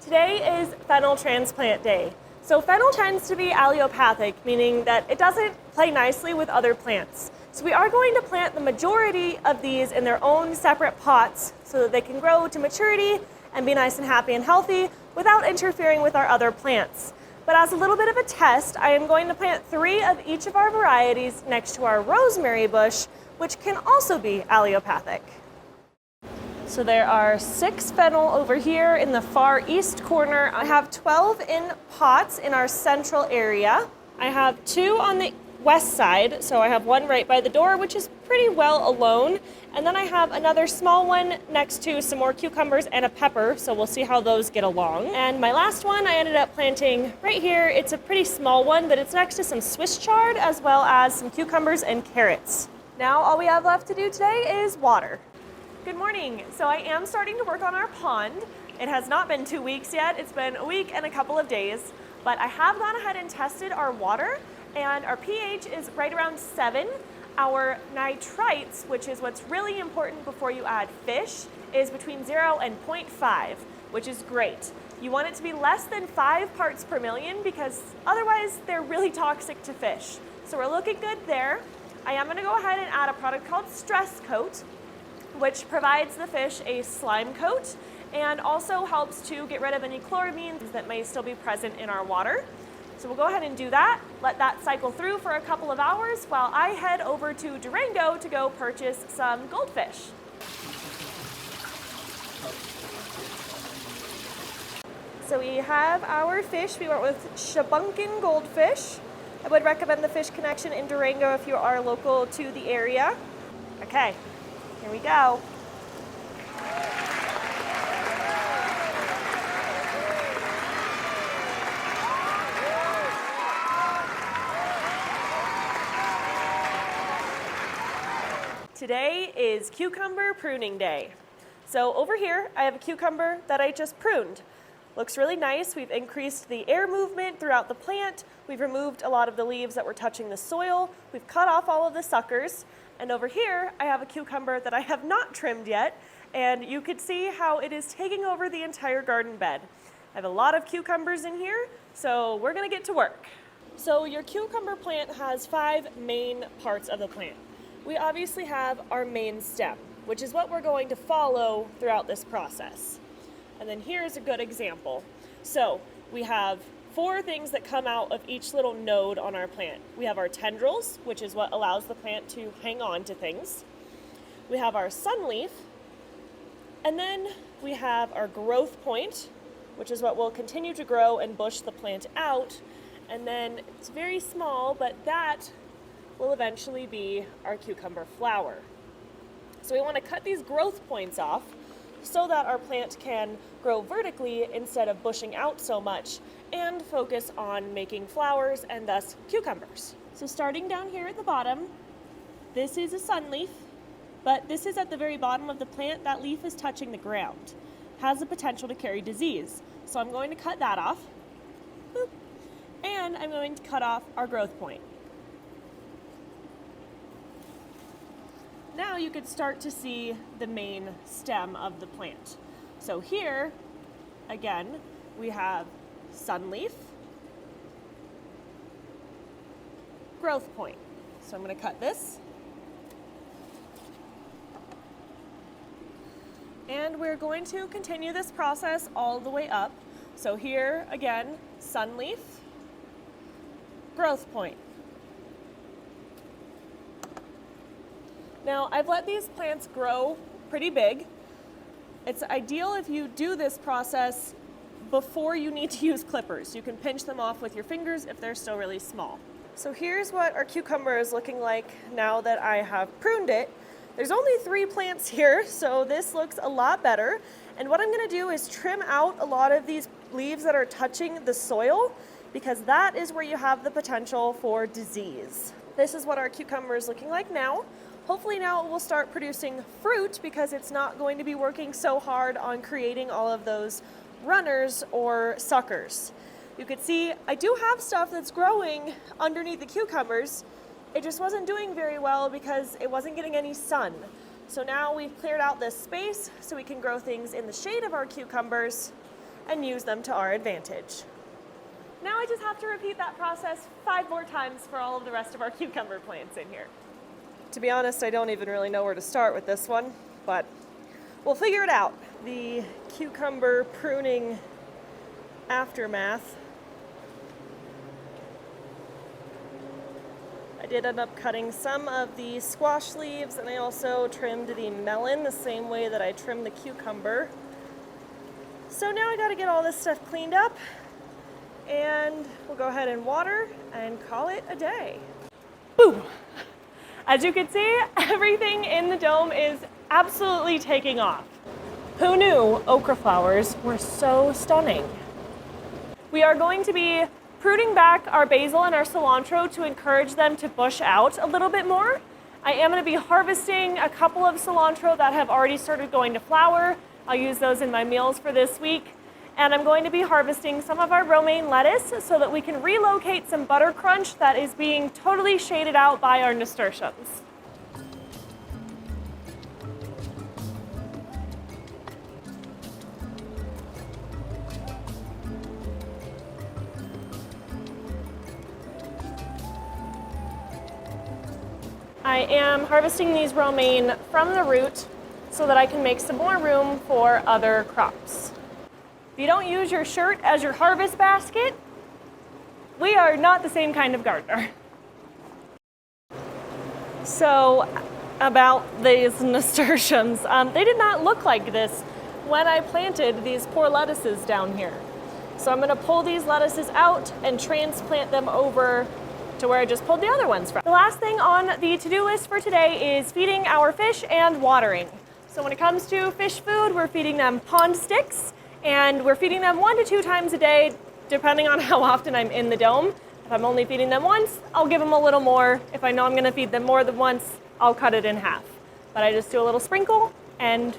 Today is Fennel transplant day. So fennel tends to be allelopathic, meaning that it doesn't play nicely with other plants. So we are going to plant the majority of these in their own separate pots so that they can grow to maturity and be nice and happy and healthy without interfering with our other plants. But as a little bit of a test, I am going to plant 3 of each of our varieties next to our rosemary bush, which can also be allelopathic. So there are 6 fennel over here in the far east corner. I have 12 in pots in our central area. I have 2 on the west side, so I have 1 right by the door, which is pretty well alone. And then I have another small one next to some more cucumbers and a pepper, so we'll see how those get along. And my last one I ended up planting right here. It's a pretty small one, but it's next to some Swiss chard as well as some cucumbers and carrots. Now all we have left to do today is water. Good morning. So I am starting to work on our pond. It has not been 2 weeks yet. It's been a week and a couple of days, but I have gone ahead and tested our water, and our pH is right around 7. Our nitrites, which is what's really important before you add fish, is between 0 and 0.5, which is great. You want it to be less than 5 parts per million because otherwise they're really toxic to fish. So we're looking good there. I am going to go ahead and add a product called Stress Coat, which provides the fish a slime coat and also helps to get rid of any chloramines that may still be present in our water. So we'll go ahead and do that, let that cycle through for a couple of hours while I head over to Durango to go purchase some goldfish. So we have our fish. We went with Shabunkin goldfish. I would recommend the Fish Connection in Durango if you are local to the area. Okay. Here we go. Today is cucumber pruning day. So over here, I have a cucumber that I just pruned. Looks really nice. We've increased the air movement throughout the plant. We've removed a lot of the leaves that were touching the soil. We've cut off all of the suckers. And over here, I have a cucumber that I have not trimmed yet, and you could see how it is taking over the entire garden bed. I have a lot of cucumbers in here, so we're gonna get to work. So your cucumber plant has 5 main parts of the plant. We obviously have our main stem, which is what we're going to follow throughout this process. And then here's a good example. So we have 4 things that come out of each little node on our plant. We have our tendrils, which is what allows the plant to hang on to things. We have our sunleaf, and then we have our growth point, which is what will continue to grow and bush the plant out. And then it's very small, but that will eventually be our cucumber flower. So we want to cut these growth points off so that our plant can grow vertically instead of bushing out so much and focus on making flowers and thus cucumbers. So starting down here at the bottom, this is a sunleaf, but this is at the very bottom of the plant. That leaf is touching the ground, has the potential to carry disease. So I'm going to cut that off. Boop. And I'm going to cut off our growth point. Now you could start to see the main stem of the plant. So here, again, we have sunleaf, growth point. So I'm going to cut this. And we're going to continue this process all the way up. So here, again, sunleaf, growth point. Now, I've let these plants grow pretty big. It's ideal if you do this process before you need to use clippers. You can pinch them off with your fingers if they're still really small. So here's what our cucumber is looking like now that I have pruned it. There's only 3 plants here, so this looks a lot better. And what I'm gonna do is trim out a lot of these leaves that are touching the soil because that is where you have the potential for disease. This is what our cucumber is looking like now. Hopefully now it will start producing fruit because it's not going to be working so hard on creating all of those runners or suckers. You could see I do have stuff that's growing underneath the cucumbers. It just wasn't doing very well because it wasn't getting any sun. So now we've cleared out this space so we can grow things in the shade of our cucumbers. and use them to our advantage. Now I just have to repeat that process 5 more times for all of the rest of our cucumber plants in here. To be honest, I don't even really know where to start with this one, but we'll figure it out. The cucumber pruning aftermath. I did end up cutting some of the squash leaves, and I also trimmed the melon the same way that I trimmed the cucumber. So now I gotta get all this stuff cleaned up, and we'll go ahead and water and call it a day. Boom! As you can see, everything in the dome is absolutely taking off. Who knew okra flowers were so stunning? We are going to be pruning back our basil and our cilantro to encourage them to bush out a little bit more. I am going to be harvesting a couple of cilantro that have already started going to flower. I'll use those in my meals for this week. And I'm going to be harvesting some of our romaine lettuce so that we can relocate some butter crunch that is being totally shaded out by our nasturtiums. I am harvesting these romaine from the root so that I can make some more room for other crops. If you don't use your shirt as your harvest basket, we are not the same kind of gardener. So about these nasturtiums, they did not look like this when I planted these poor lettuces down here. So I'm gonna pull these lettuces out and transplant them over to where I just pulled the other ones from. The last thing on the to-do list for today is feeding our fish and watering. So when it comes to fish food, we're feeding them pond sticks, and we're feeding them 1 to 2 times a day, depending on how often I'm in the dome. If I'm only feeding them once, I'll give them a little more. If I know I'm gonna feed them more than once, I'll cut it in half. But I just do a little sprinkle, and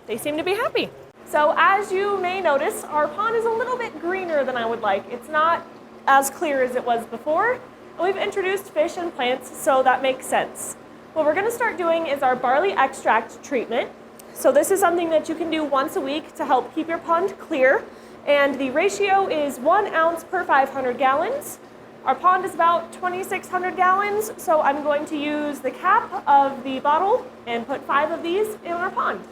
they seem to be happy. So as you may notice, our pond is a little bit greener than I would like. It's not as clear as it was before. We've introduced fish and plants, so that makes sense. What we're gonna start doing is our barley extract treatment. So this is something that you can do once a week to help keep your pond clear. And the ratio is 1 ounce per 500 gallons. Our pond is about 2,600 gallons, so I'm going to use the cap of the bottle and put 5 of these in our pond.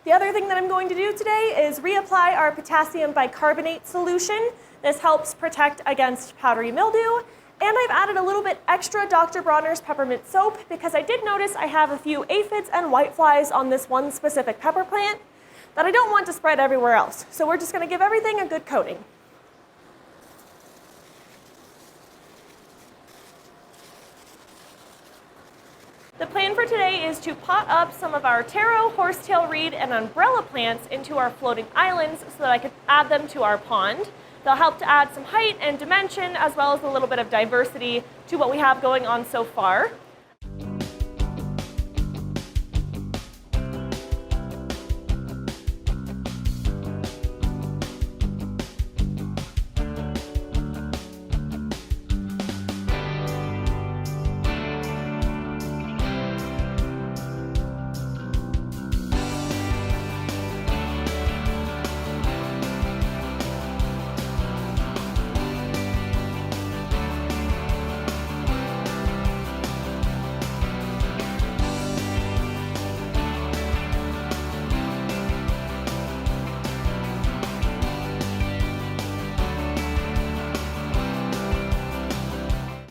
The other thing that I'm going to do today is reapply our potassium bicarbonate solution. This helps protect against powdery mildew. And I've added a little bit extra Dr. Bronner's peppermint soap because I did notice I have a few aphids and whiteflies on this one specific pepper plant that I don't want to spread everywhere else. So we're just going to give everything a good coating. The plan for today is to pot up some of our taro, horsetail reed, and umbrella plants into our floating islands so that I could add them to our pond. They'll help to add some height and dimension as well as a little bit of diversity to what we have going on so far.